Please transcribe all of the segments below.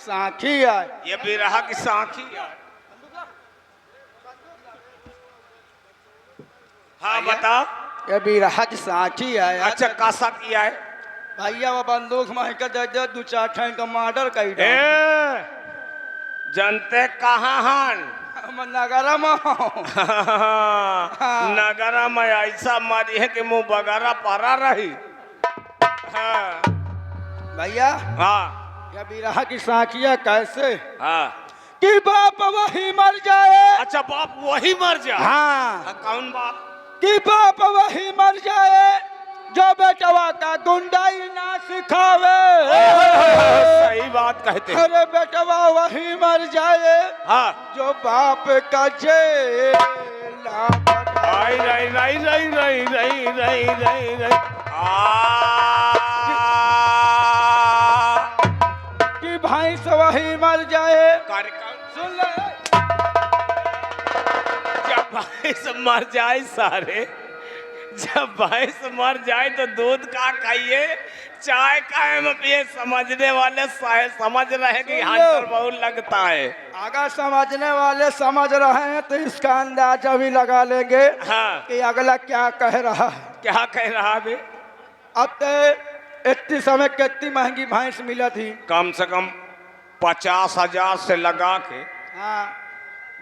साखी है। ये बिरहा की साखी है। हाँ बता। ये बिरहा की साखी है। अच्छा कासा किया है भैया वो बंदूक मार के दे दे 2-4 ठन का मर्डर कर दे। ए जनते कहाँ हन हम नगर में नगरा में ऐसा मारी है कि मुंह बगारा परा रही। हाँ भैया हाँ ये बिरहा की साखिया कैसे हाँ। कि बाप वही मर जाए। अच्छा बाप वही मर जा। हाँ कौन बाप? कि बाप वही मर जाए जो बेटवा का गुंडाई ना सिखावे। सही बात कहते हैं। अरे बेटवा वही मर जाए हाँ जो बाप का जेल ना रही रही रही रही रही रही रही रही रही कि भैंस वही मर जाए। कार्यक्रम सुन ले जब भैंस मर जाए सारे, जब भैंस मर जाए तो दूध का खाइए चाय काहे में पिए। समझने वाले समझ रहे कि हंटर बहुत लगता है। अगर समझने वाले समझ रहे हैं तो इसका अंदाजा भी लगा लेंगे हाँ कि अगला क्या कह रहा है। क्या कह रहा बे? अब तो इतनी समय कितनी महंगी भैंस मिला थी। कम से कम 50,000 से लगा के। हाँ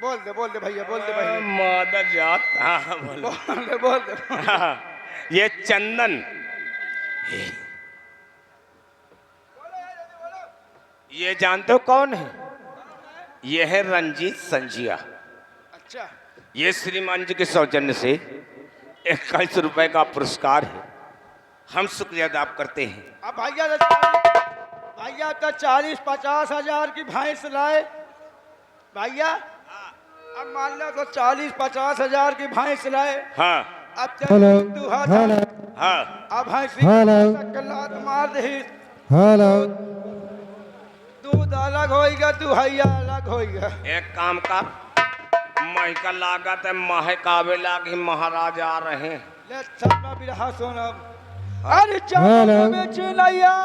बोल दे भैया बोल दे भैया मदर जात। हाँ बोलो। बोल दे हाँ, ये चंदन ये जानते हो कौन है? ये है रंजीत संजिया। अच्छा ये श्रीमान जी के सौजन्य से 21 रुपए का पुरस्कार है। हम शुक्रिया अदा करते हैं। अब भैया तो 40-50 हजार की भैंस लाए भैया। अब मान लो तो 40-50 हजार की भैंस लाए। हाँ अब तू हाँ अब भैंस लात मार दही दूध अलग होएगा तू भैया अलग होएगा। एक काम कर, मह का लागत है महकावे लागी महाराज आ रहे हैं। ले सबना बिरहा सुन। अरे जामुन बेच नैया,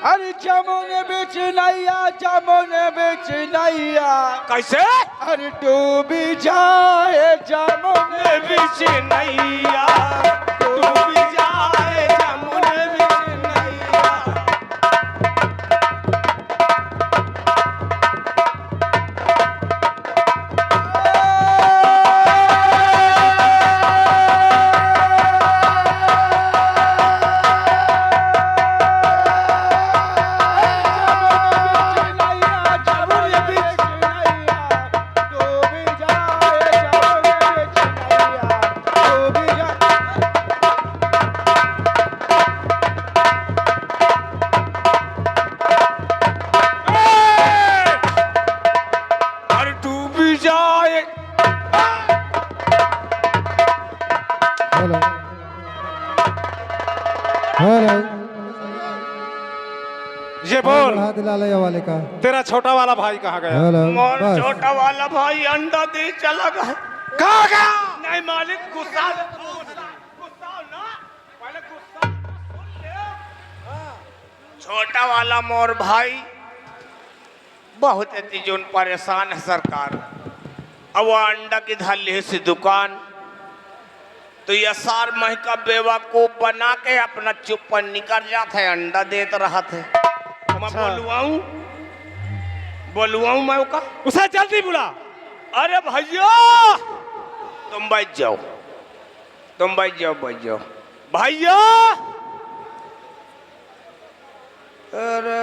अरे जामुन बेच नैया, जामुन बेच नैया। कैसे? अरे डूबी जाए जामुन बीच नैया, डूब जाए जामुन बीच नैया। ये बोल दिलाले वाले का तेरा छोटा वाला भाई कहाँ गया? मोर छोटा वाला भाई अंडा दे चला गया। कहाँ गया? नहीं मालिक गुस्सा ना, पहले गुस्सा सुन ले। छोटा वाला मोर भाई बहुत तीजोन परेशान है सरकार। अब वो अंडा की धाली सी दुकान तो ये सार मह का बेवकूफ बना के अपना चुप पर निकल जाते है, अंडा देते रहा थे। मैं बोलवाऊं मैं का उसे जल्दी बुला। अरे भैया तुम बैठ जाओ, तुम बैठ जाओ भैया। अरे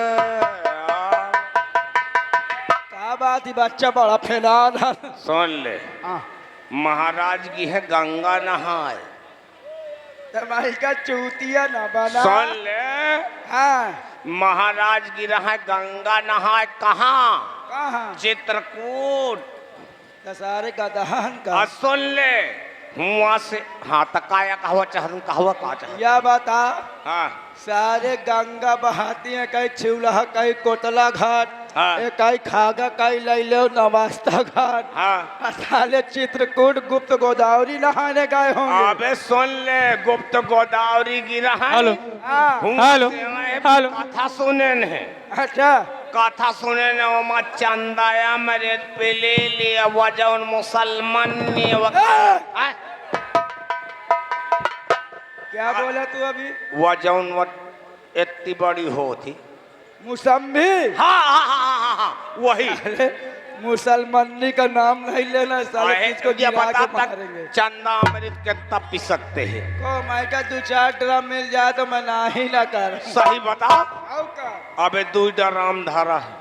क्या बात ही बच्चा बड़ा फैलान है। सुन ले, हाँ महाराज की है गंगा नहाए। तुम्हारी का चूतिया ना बना। सुन ले, हाँ महाराज की रहा गंगा नहाए कहाँ? कहाँ? चित्रकूट। दशहरे का दहन का। सुन ले वहां से हाँ तकाया कहवा चाहूँ कहवा कहा चाह। या बता हाँ सारे गंगा बहाती हैं, कहीं छिवलह कहीं कोतला घाट। हाँ। एकाई खागा काई लाई लो नवास्ता घाट हाँ साले चित्रकूट गुप्त गोदावरी नहाने गए होंगे। अबे सुन ले गुप्त गोदावरी गिरा है हेलो। हाँ, हेलो। हेलो। कथा सुने ने अच्छा कथा सुने ने ओमा चंदाया मेरे पे ले लिया वजन मुसलमान ने हाँ? क्या बोला तू अभी? वजन इतनी बड़ी हो थी मुसम्मी। हाँ हाँ हाँ हाँ हाँ वही अरे मुसलमानी का नाम नहीं लेना साले किसको ये गिरा बता के तक मारेंगे। चंदा अमृत कितना पी सकते हैं को मैं का 2-4 ड्रम मिल जाए तो मैं ना ही ना कर। सही बता आओ का अबे 2 राम धारा है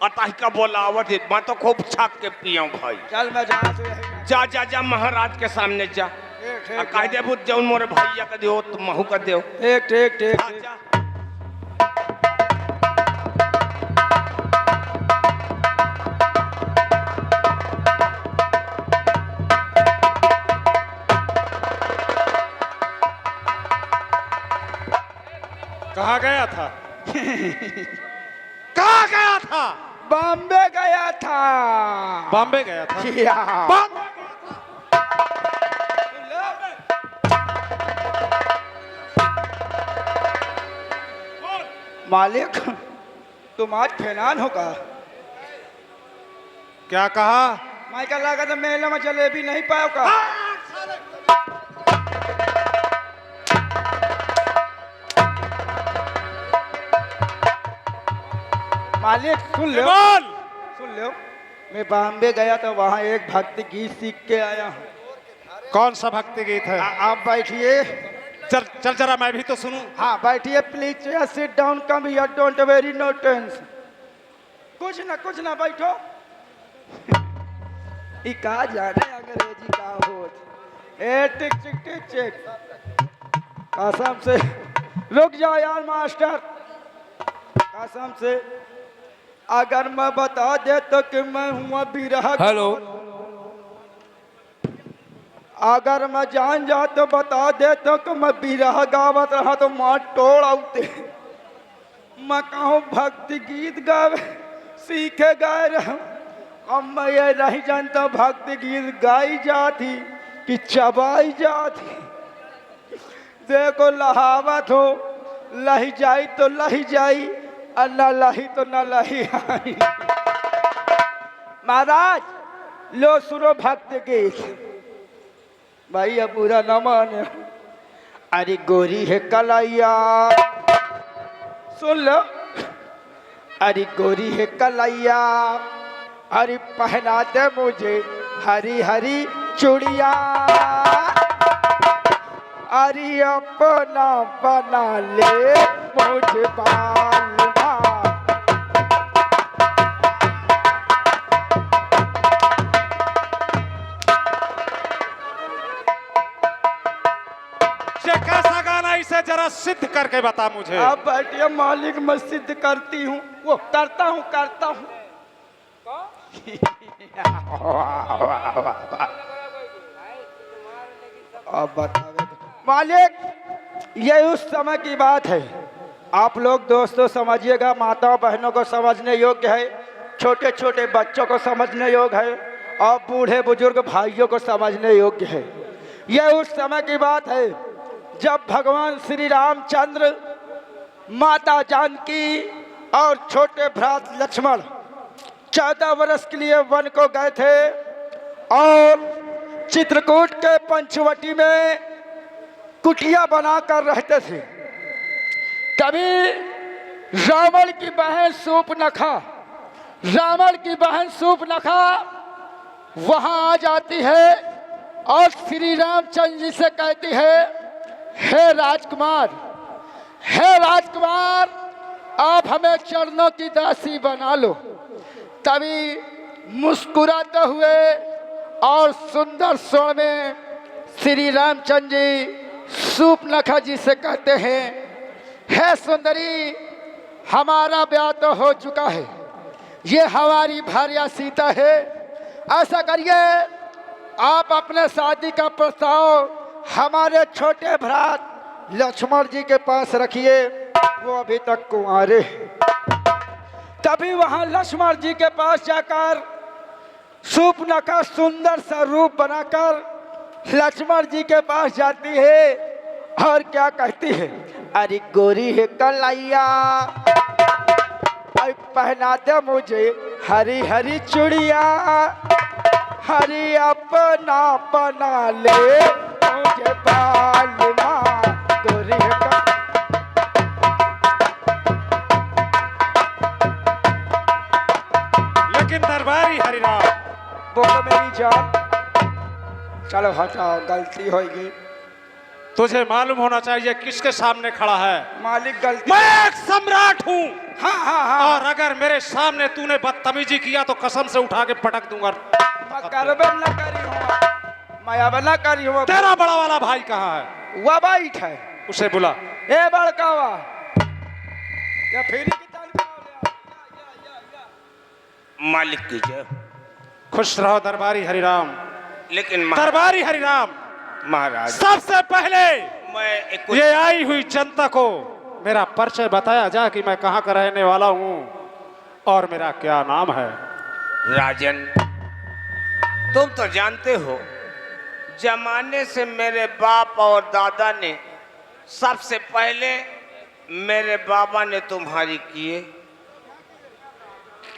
अतः का बोलावट है मैं तो खूब छाक के पिया भाई चल मैं जा तो यही जा जा जा महाराज के सामने जा ठीक कह दे बुझ जाऊन मोरे भैया का दियो तुम महू का दियो ठीक ठीक ठीक जा, ठीक। जा। कहाँ गया था? कहाँ गया था? बॉम्बे गया था। बॉम्बे गया था? या। बॉम्बे। मालिक तुम आज फैनान होगा। क्या कहा? मैं क्या लगा था मेले में जलेबी नहीं पाओगा। मालिक सुन लो बोल। सुन लो मैं बॉम्बे गया तो वहाँ एक भक्ति गीत सीख के आया हूँ। कौन सा भक्ति गीत है? आप बैठिए। चल चल जरा मैं भी तो सुनूं। हाँ बैठिए please sit down come here don't very no tension. कुछ ना बैठो। ई का जाने अंग्रेजी का होत। ए टिक टिक टिक टिक कसम से रुक जाओ यार मास्टर कसम से अगर मैं बता दे तो कि मैं हुआ बिरहा। हेलो। अगर मैं जान जा तो बता दे तो कि मैं बिरहा गावत रहा तो माँ टोड़ आउते। मैं कहूँ भक्ति गीत गावे सीखे गाए रहा। अब मैं ये नहीं जानता भक्ति गीत गाई जाती कि चबाई जाती। देखो लहावत हो लही जाई तो लही जाई और न लही तो न लही आई। महाराज लो सुनो भक्ति गीत। भाई अब बुरा न माने। अरे गोरी है कलैया सुन लो। अरे गोरी है कलैया अरे पहना दे मुझे हरी हरी चूड़िया। अरे अपना बना ले मुझे बालमा। ये कैसा गाना इसे जरा सिद्ध करके बता मुझे। अब बैठिए मालिक मैं सिद्ध करती हूँ वो करता हूँ अब बतावे मालिक ये उस समय की बात है। आप लोग दोस्तों समझिएगा माताओं बहनों को समझने योग्य है छोटे छोटे बच्चों को समझने योग्य है और बूढ़े बुजुर्ग भाइयों को समझने योग्य है। यह उस समय की बात है जब भगवान श्री रामचंद्र माता जानकी और छोटे भ्रात लक्ष्मण 14 वर्ष के लिए वन को गए थे और चित्रकूट के पंचवटी में कुटिया बनाकर रहते थे। तभी रावण की बहन सूपनखा वहां आ जाती है और श्री रामचंद्र जी से कहती है हे राजकुमार आप हमें चरणों की दासी बना लो। तभी मुस्कुराते हुए और सुंदर स्वर में श्री रामचंद्र जी सूपनखा जी से कहते हैं हे सुंदरी हमारा ब्याह तो हो चुका है ये हमारी भार्या सीता है। ऐसा करिए आप अपने शादी का प्रस्ताव हमारे छोटे भ्रात लक्ष्मण जी के पास रखिए वो अभी तक कुंवारे हैं। अभी वहां लक्ष्मण जी के पास जाकर सुपना का सुंदर सा रूप बनाकर लक्ष्मण जी के पास जाती है और क्या कहती है, अरे गोरी है कलैया पहना दे मुझे हरी हरी चूड़िया, हरी अपना बना ले मुझे बालना गोरी है लेकिन दरबारी हरिराम, बोलो मेरी जान। चलो हटाओ, गलती होगी। तुझे मालूम होना चाहिए किसके सामने खड़ा है। मालिक गलती। मैं एक सम्राट हूँ। हाँ हाँ हाँ। और अगर मेरे सामने तूने बदतमीजी किया तो कसम से उठा के पटक दूंगा। मैं करबे न करी हूँ, मैं अब न करी हूँ। तेरा बड़ा वाला भाई कहाँ है? वह बैठ है। उसे बुला। ए बड़कावा, या फेरी की तनख्वाह ले। मालिक की जय। खुश रहो दरबारी हरिराम। लेकिन दरबारी हरिराम, महाराज सबसे पहले मैं ये आई हुई जनता को मेरा परिचय बताया जा कि मैं कहाँ का रहने वाला हूँ और मेरा क्या नाम है। राजन, तुम तो जानते हो जमाने से मेरे बाप और दादा ने, सबसे पहले मेरे बाबा ने तुम्हारी किए।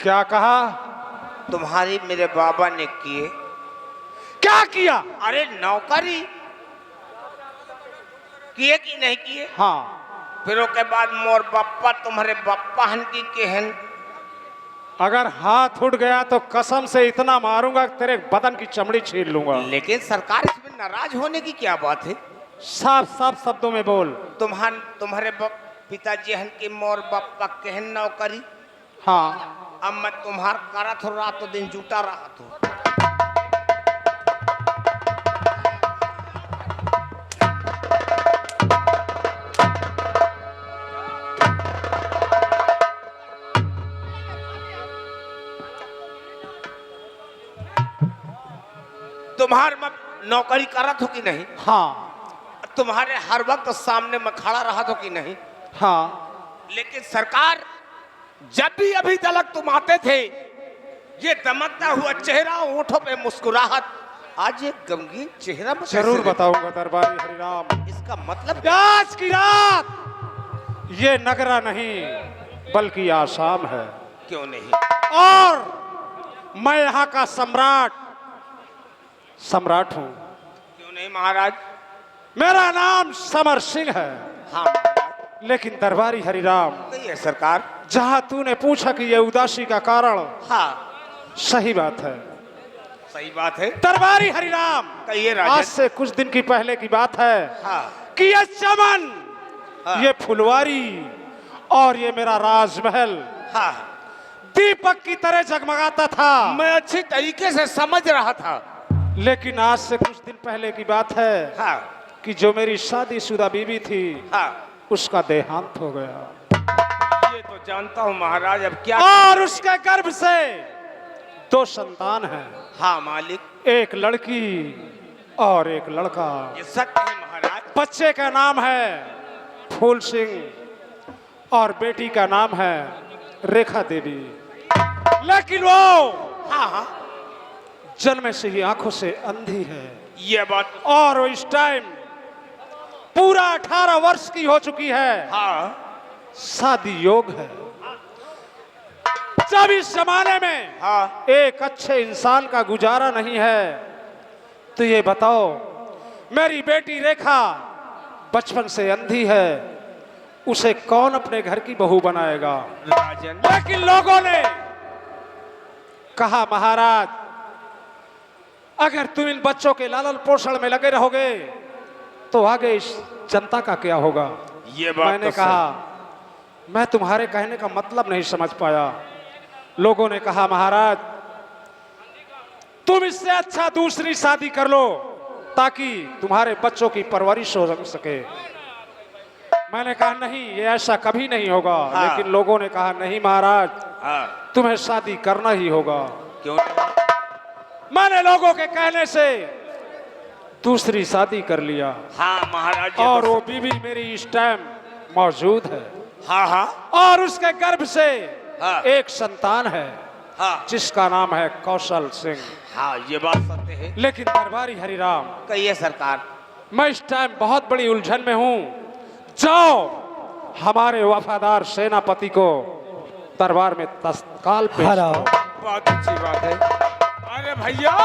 क्या कहा? तुम्हारी मेरे बाबा ने किए। क्या किया? अरे नौकरी किए कि नहीं किए? हाँ। फिर उसके बाद मोर बप्पा तुम्हारे बप्पा हन की केहन। अगर हाथ उठ गया तो कसम से इतना मारूंगा तेरे बदन की चमड़ी छीन लूंगा। लेकिन सरकार, इसमें नाराज होने की क्या बात है? साफ साफ शब्दों में बोल। तुम्हारे पिताजी हन की मोर बप्पा केहन नौकरी। हाँ। अब मैं तुम्हार करत हो रातों दिन जुटा रहा हूँ। तुम्हार मैं नौकरी करत हो कि नहीं? हाँ। तुम्हारे हर वक्त सामने मैं खड़ा रहा तो कि नहीं? हाँ। लेकिन सरकार, जब भी अभी तक तुम आते थे, ये दमकता हुआ चेहरा, होठों पे मुस्कुराहट, आज ये गमगीन चेहरा में जरूर कैसे? बताऊंगा दरबारी हरिराम। इसका मतलब आज की रात ये नगरा नहीं बल्कि आसाम है। क्यों नहीं? और मैं यहाँ का सम्राट हूँ। क्यों नहीं महाराज? मेरा नाम समर सिंह है। हाँ महाराज। लेकिन दरबारी हरिराम, नहीं है सरकार। जहाँ तूने पूछा कि ये उदासी का कारण, हाँ सही बात है। सही बात है। दरबारी हरिराम, कहिए आज राजन। से कुछ दिन की पहले की बात है हाँ कि ये चमन, हाँ। ये फुलवारी और ये मेरा राजमहल हाँ, दीपक की तरह जगमगाता था। मैं अच्छी तरीके से समझ रहा था। लेकिन आज से कुछ दिन पहले की बात है हाँ कि जो मेरी शादीशुदा बीवी थी, हाँ, उसका देहांत हो गया। ये तो जानता हूँ महाराज। अब क्या? और उसके गर्भ से 2 संतान हैं। हाँ मालिक, एक लड़की और एक लड़का। ये सत्य है महाराज। बच्चे का नाम है फूल सिंह और बेटी का नाम है रेखा देवी। लेकिन वो हाँ हाँ, जन्म से ही आंखों से अंधी है। ये बात। और वो इस टाइम पूरा 18 वर्ष की हो चुकी है। हाँ शादी योग है। जब इस जमाने में हाँ, एक अच्छे इंसान का गुजारा नहीं है, तो ये बताओ, मेरी बेटी रेखा बचपन से अंधी है, उसे कौन अपने घर की बहू बनाएगा? राजन। लेकिन लोगों ने कहा, महाराज अगर तुम इन बच्चों के लालन पोषण में लगे रहोगे तो आगे इस जनता का क्या होगा? ये बात मैंने तो कहा, मैं तुम्हारे कहने का मतलब नहीं समझ पाया। लोगों ने कहा, महाराज तुम इससे अच्छा दूसरी शादी कर लो ताकि तुम्हारे बच्चों की परवरिश हो सके। मैंने कहा, नहीं, ये ऐसा कभी नहीं होगा। हाँ। लेकिन लोगों ने कहा, नहीं महाराज, हाँ, तुम्हें शादी करना ही होगा। क्यों? मैंने लोगों के कहने से दूसरी शादी कर लिया। हाँ महाराज, ये और तो वो बीवी मेरी इस टाइम मौजूद है। हाँ हाँ, और उसके गर्भ से हाँ। एक संतान है हाँ जिसका नाम है कौशल सिंह। हाँ, ये बात सत्य है। लेकिन दरबारी हरिराम, कहिए सरकार। मैं इस टाइम बहुत बड़ी उलझन में हूं। जाओ हमारे वफादार सेनापति को दरबार में तत्काल पेश हेलो करो। बहुत अच्छी बात है। अरे भैया,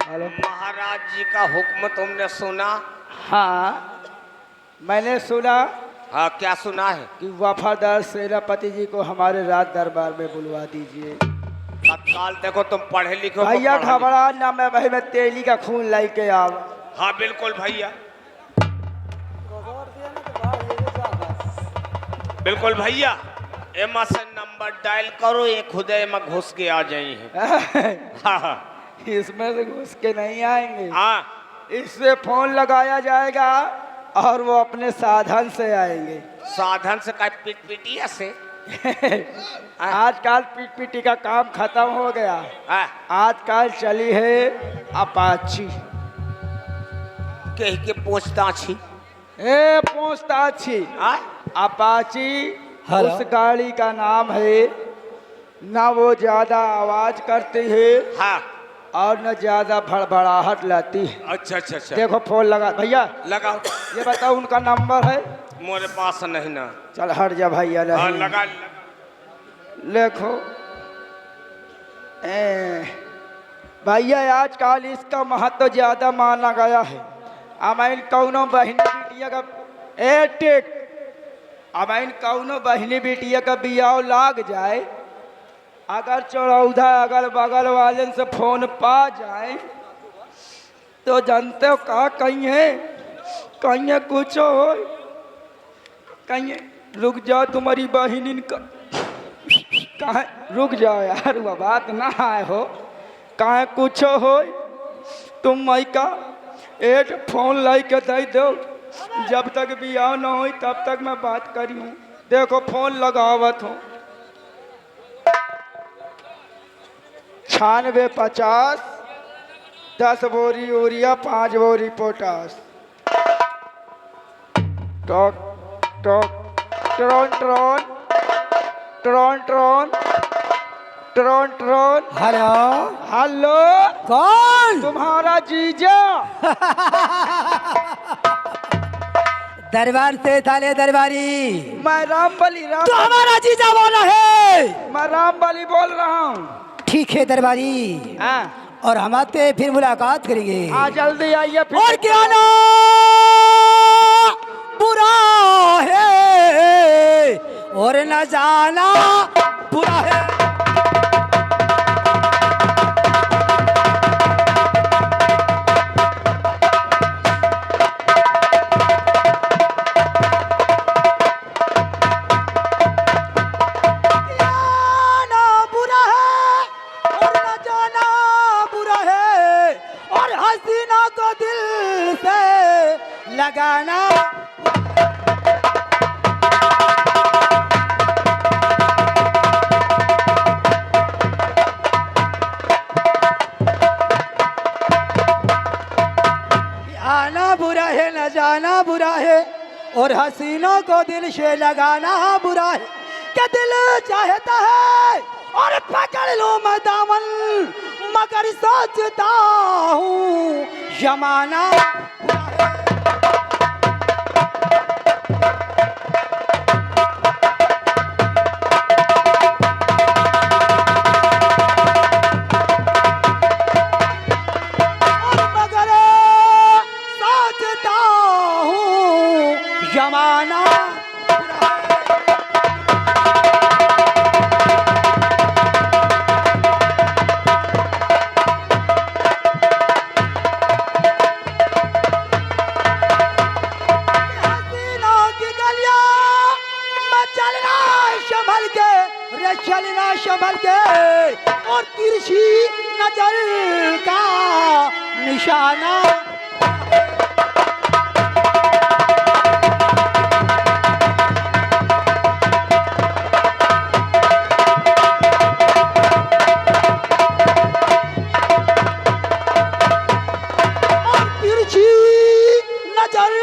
हेलो। महाराज जी का हुक्म तुमने सुना? हाँ, मैंने सुना हाँ, क्या सुना है? कि वफादार सेनापति जी को हमारे राज दरबार में बुलवा दीजिए। तत्काल देखो, तुम पढ़े लिखो तो भैया पढ़ा लिखो। घबरा ना, मैं भाई मैं तेली का खून लेके आओ। हाँ बिल्कुल भैया, बिल्कुल भैया। एमा से नंबर डायल करो, ये खुद में घुस के आ जाई है। हाँ हाँ इसमें से घुस के नहीं आएंगे, हाँ, इससे फोन लगाया जाएगा और वो अपने साधन से आएंगे। साधन से का पीट पीटिया से। आजकल पीट पीटी का काम खत्म हो गया। हाँ, आजकल चली है अपाची। कह के पूछता छी। ए पूछताछी, हाँ? Apache hello. उस गाड़ी का नाम है। ना वो ज्यादा आवाज करती है हाँ, और न ज्यादा भड़बड़ाहट लाती है। अच्छा अच्छा अच्छा, देखो फोन लगा भैया, लगाओ। ये बताओ उनका नंबर है। मोरे पास नहीं ना। चल हट जा भैया। हाँ, नहीं लगा। देखो भैया, आजकल इसका महत्व ज्यादा माना गया है। अमैन कौनो बहनी बेटिया का टेक, अमैन कौनो बहनी बेटिया का बियाह लाग जाए, अगर चौराहा अगल बगल वाले से फोन पा जाए तो जानते हो का कहीं कुछ हो, कहीं रुक जाओ तुम्हारी बहन का। कहाँ रुक जाओ यार, वो बात ना आए हो। कहाँ कुछ हो तुम मई का एक फोन लाई के दे दो। जब तक बियाह ना हो तब तक मैं बात करी हूँ। देखो फोन लगावत हूँ। 9650 10 बोरी यूरिया 5 बोरी potash. Talk talk Tron Tron Tron Tron Tron Tron. Hello hello, कौन? तुम्हारा जीजा। दरबार से थाले दरबारी। मैं रामबली तो हमारा जीजा बोला है। मैं रामबली बोल रहा हूँ। ठीक है दरबारी, हाँ, और हम आते फिर मुलाकात करेंगे। आ जल्दी आइए फिर। और क्या ना बुरा है और न जाना बुरा है। आना बुरा है और न जाना बुरा है, और हसीना को दिल से लगाना। आना बुरा है न जाना बुरा है, और हसीनों को दिल से लगाना बुरा है। क्या दिल चाहता है और पकड़ लो मैं दामन, मगर सोचता हूँ जमाना बुरा है। और मगर सोचता हूँ जमाना बुरा है। हसीनों की गलियां मैं चलना संभल के, रे चलना संभल के, और तिरछी नजर का निशाना। और तिरछी नजर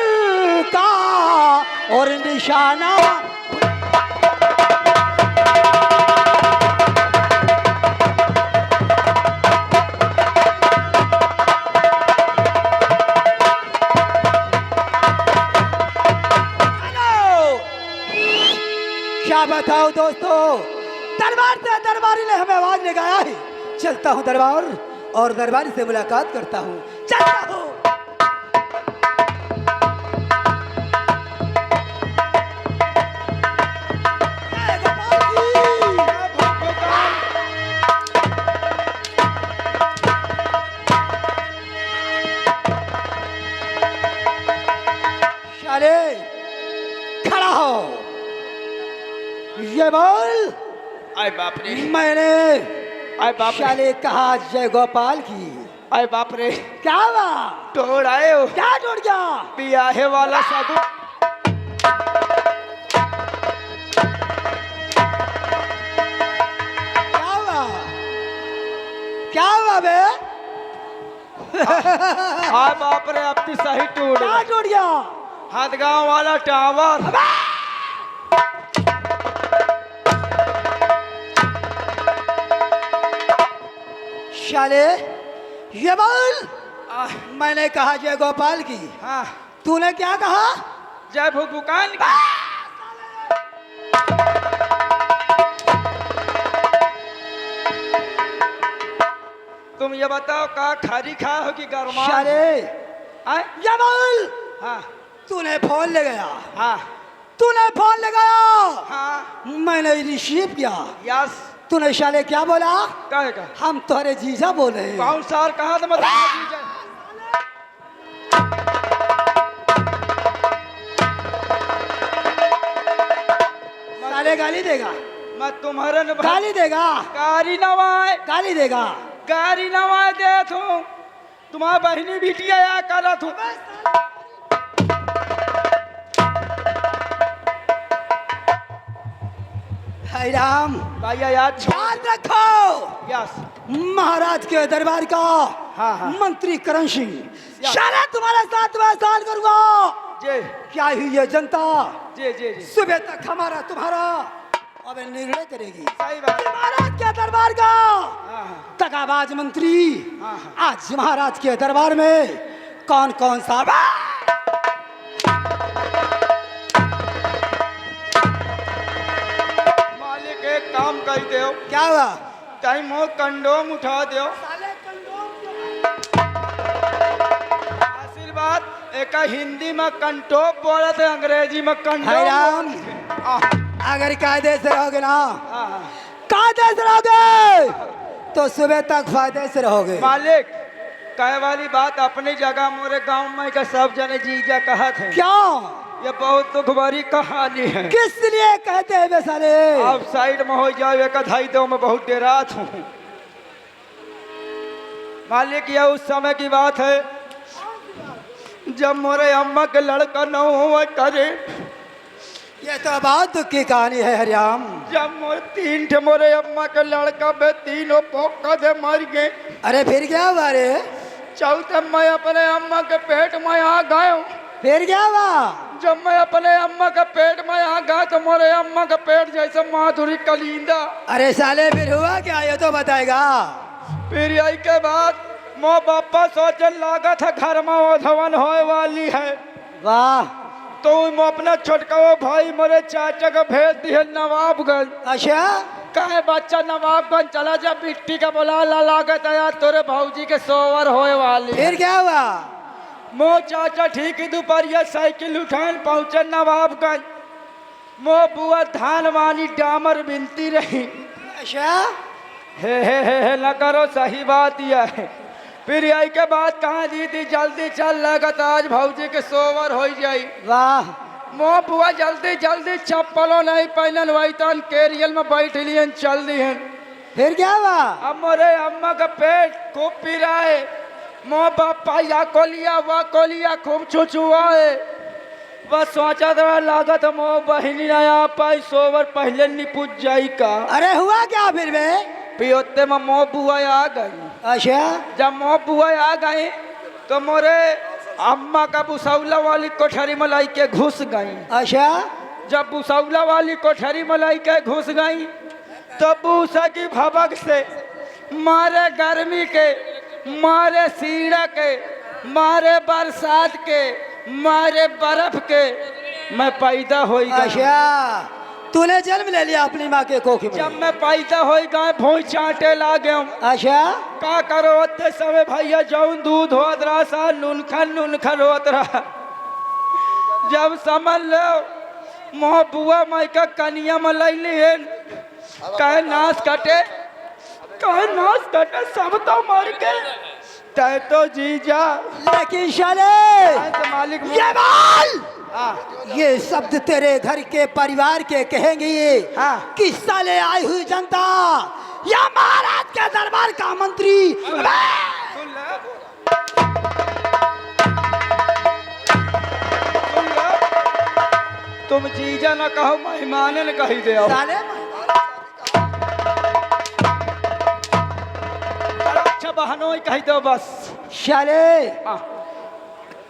का और निशाना। क्या बताओ दोस्तों, दरबार से दरबारी ने हमें आवाज लगाया है। चलता हूँ दरबार और दरबारी से मुलाकात करता हूँ। चलता हूँ। जय गोपाल की। शाले खड़ा हो, ये बोल। आय बाप रे, मैंने आय बाप रे, शाले कहा जय गोपाल की। आय बाप रे, क्या हुआ? तोड़ आए हो क्या टूट गया? बियाहे वाला साबुन। क्या हुआ? क्या हुआ बे? आय बाप रे, अब तो सही टूट क्या गया। टूट गया? हदगांव वाला टावर। शाले ये बोल। आह, मैंने कहा जय गोपाल की, हाँ, तूने क्या कहा? जय भुकान की। तुम ये बताओ का खारी खा हो कि गरमा? शाले आय, ये बोल। हाँ तूने फोन लगाया, हाँ तूने फोन लगाया, हाँ, मैंने रिसीव किया। यस, तूने शाले क्या बोला? कहेगा हम तुम्हारे जीजा बोल रहे हैं। कौन सार कहा तो मतलब साले गाली देगा, मैं तुम्हारे न गाली देगा, गाड़ी नवाए, गाली देगा। गाड़ी नवाए दे तू, तुम्हारी बहनी बिटिया या करा तू। हाय राम, भैया याद छोड़। याद रखो, यस, महाराज के दरबार का हाँ, हाँ। मंत्री करण सिंह, शाला तुम्हारे साथ मैं साल करूंगा। जी क्या ही ये जनता जी जी जी, सुबह तक हमारा तुम्हारा अब निर्णय करेगी। सही बात है। महाराज के दरबार का हाँ हाँ तकाबाज मंत्री हाँ, आज महाराज के दरबार में कौन कौन सा मालिक एक काम कर दो, क्या हुआ? टाइम हो कंडोम उठा दो। आशीर्वाद एक हिंदी में कंटोप बोला थे, अंग्रेजी में हाय राम, कंडोम। अगर कायदे से रहोगे ना, हाँ, कायदे से रहोगे तो सुबह तक फायदे से रहोगे। मालिक कहे वाली बात अपनी जगह, मोरे गांव में का सब जने जीजा कहा थे। क्यों? ये बहुत दुख भरी कहानी है। किस लिए कहते हैं बेसाले? आप साइड में हो जाओ, एक धाई दो, मैं बहुत डेरात हूँ। मालिक ये उस समय की बात है जब मोरे अम्मा के लड़का न हुआ करे। ये तो बहुत दुख की कहानी है हरियाम। जब मोरे तीन ठे मोरे अम्मा के लड़का बे तीनों पोका दे मर गए। अरे फिर क्या हुआ रे? चौथे मैं अपने अम्मा के पेट में आ गया। फिर क्या हुआ? जब मैं अपने अम्मा के पेट में आ गया तो मोरे अम्मा का पेट जैसे माधुरी कलिंदा। अरे साले फिर हुआ क्या, ये तो बताएगा। फिर यही के बाद मो बापा सोचने लगा था घर में ओधवन होए वाली है, वाह, तो मैं अपना छोटका वो भाई मेरे चाचा का भेज दिए नवाबगंज। अच्छा, कहे बच्चा नवाबगंज चला जा, बिट्टी का बोला ला लागत है यार तोरे भौजी के सोवर होए वाली है। फिर क्या हुआ? मो चाचा ठीक ही दोपहरिया साइकिल उठान पहुंचे नवाबगंज। मो बुआ धान वानी डामर बिनती रही। अच्छा, हे न करो, सही बात यह है। फिर यही के बाद कहाँ दी थी, जल्दी चल लगत आज भौजी के सोवर हो जाई। वाह, मो बुआ जल्दी जल्दी चप्पलों नहीं पहनन, वही तन केरियल में बैठ लियन चल दिहन। फिर क्या हुआ? अब मोरे अम्मा का पेट खूब पिराए। मो बापा या कोलिया वा कोलिया खूब छुछुआए। बस सोचा था लागत मो बहिनी नया पाई सोवर पहले निपुज जाई का। अरे हुआ क्या फिर बे? पियोते में मो बुआ आ गई। अच्छा, जब मो बुआ आ गई तो मोरे अम्मा का बुसौला वाली कोठरी में लाई के घुस गई। अच्छा, जब बुसौला वाली कोठरी में लाई के घुस गई तो बूसा की भबक से मारे गर्मी के, मारे सीढ़ा के, मारे बरसात के, मारे बर्फ के मैं पैदा हो गया। अच्छा, तूने जन्म ले लिया अपनी माँ के कोख में। जब मैं पैदा हो गए भोई चाटे लागे हूँ। अच्छा का करो होते समय भैया जाऊं दूध होत रहा सा नून खन होत रहा। जब समझ लो मोह बुआ माई का कनिया में लैली है कहे नाश कटे सब तो मर गए तय तो जीजा लेकिन शाले तो मालिक ये बोल हाँ ये शब्द तेरे घर के परिवार के कहेंगे ये हाँ। कि साले आई हुई जनता या महाराज के दरबार का मंत्री सुन ले तुम जीजा न कहो मेहमान न कही दे साले अच्छा बहनों ही कही दो बस। शाले हाँ।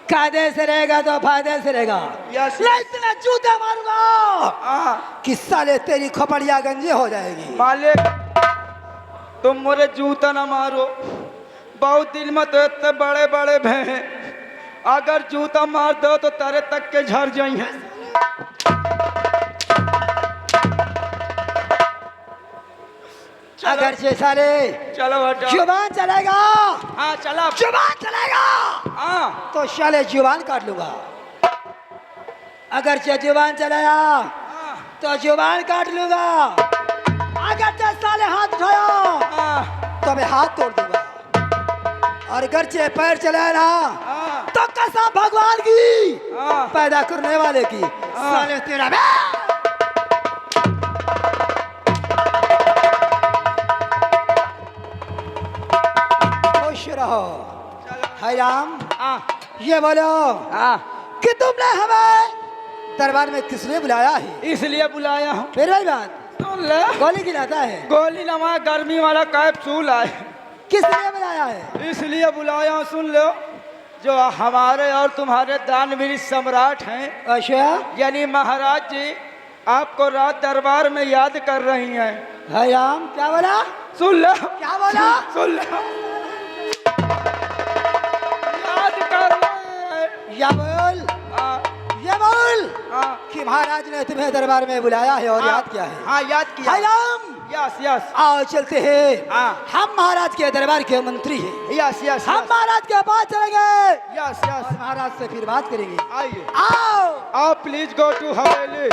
कायदे से रहेगा तो फायदे से रहेगा। यस। ले इतना जूता मारूंगा हाँ कि साले तेरी खोपड़िया गंजी हो जाएगी। मालिक तुम मोरे जूता न मारो बहुत दिन में तो इतने बड़े बड़े भे अगर जूता मार दो तो तारे तक के झड़ जाइए। अगर से साले चलो हटो। जुबान चलेगा हाँ चला जुबान चलेगा हाँ तो शाले जुबान काट लूंगा। अगर से जुबान चलाया तो जुबान काट लूंगा। अगर से साले हाथ उठाया हाँ तो मैं हाथ तोड़ दूंगा। और अगर से पैर चलाया ना हाँ तो कसम भगवान की हाँ पैदा करने वाले की साले तेरा खुश रहो। हाय राम हाँ ये बोलो हाँ कि तुमने हमें दरबार में किसने बुलाया है? इसलिए बुलाया हूँ। फिर वही बात सुन ले गोली खिलाता है। गोली नमा गर्मी वाला कैप्सूल आए किसने बुलाया है? इसलिए बुलाया हूँ। सुन लो जो हमारे और तुम्हारे दानवीर सम्राट हैं अच्छा यानी महाराज जी आपको रात दरबार में याद कर रही हैं। हाय राम क्या बोला? सुन लो क्या बोला? सुन लो याद कर रहे हैं। या बोल हाँ, ये बोल हाँ, कि महाराज ने तुम्हें दरबार में बुलाया है और याद किया है। हाँ याद किया। हाय राम यस यस आओ चलते हैं। हाँ। हम महाराज के दरबार के मंत्री हैं। यस यस हम महाराज के पास चलेंगे यस और यस महाराज से फिर बात करेंगे। आइए आओ आप प्लीज गो टू हवेली।